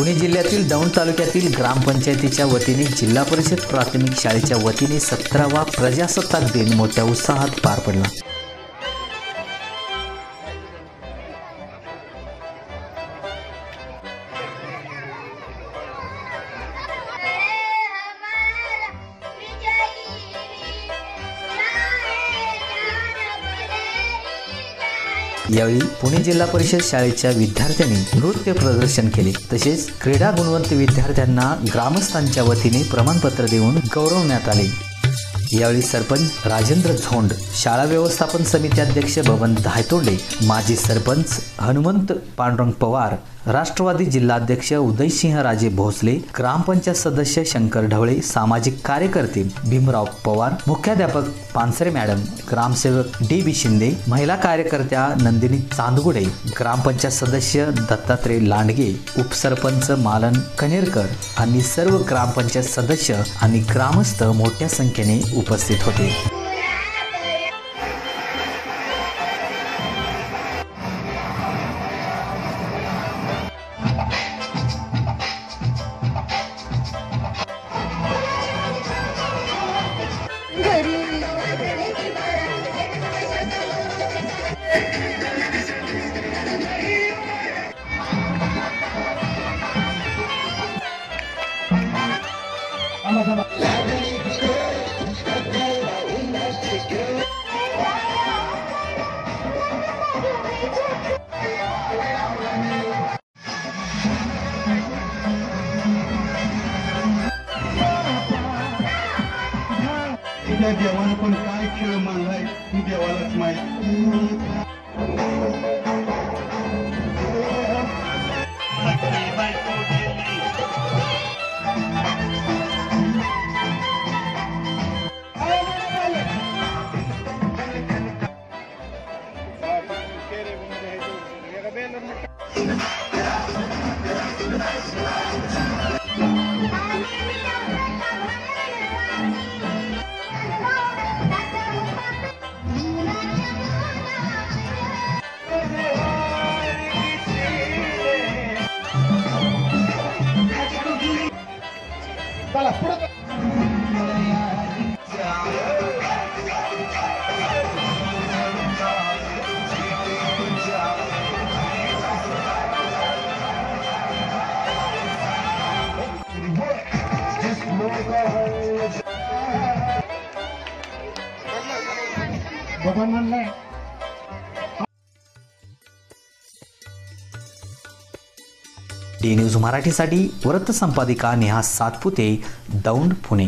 पुणे जिल्ह्यातील दौंड तालुक्यातील ग्रामपंचायतीच्या वतीने जिल्हा परिषद प्राथमिक शाळेच्या वतीने 17वा प्रजासत्ताक दिन मोठ्या उत्साहात पार पडला। यावेळी पुणे जिल्हा परिषद शाळेच्या विद्यार्थ्यांनी नृत्य प्रदर्शन केले। तसेच क्रीडा गुणवंत विद्यार्थ्यांना ग्रामस्थांच्या वतीने प्रमाणपत्र देऊन गौरवण्यात आले। यावेळी सरपंच राजेंद्र झोंड, शाळा व्यवस्थापन समिती अध्यक्ष बबन धायतोंडे, माजी सरपंच हनुमंत पांडुरंग पवार, राष्ट्रवादी जिल्हाध्यक्ष उदयसिंह राजे भोसले, ग्रामपंचायत सदस्य शंकर ढवळे, सामाजिक कार्यकर्ते भीमराव पवार, मुख्याध्यापक पानसरे मॅडम, ग्रामसेवक डी.बी. शिंदे, महिला कार्यकर्त्या नंदिनी चांदगुडे, ग्रामपंचायत सदस्य दत्तात्रय लांडगे, उपसरपंच मालन कनेरकर आणि सर्व ग्रामपंचायत सदस्य आणि ग्रामस्थ मोठ्या संख्येने उपस्थित होते। देवानं पण काय खेळ मानलाय ती देवालाच माहिती। डी न्यूज मराठीसाठी वृत्त संपादिका नेहा सातपुते, दौंड, पुणे।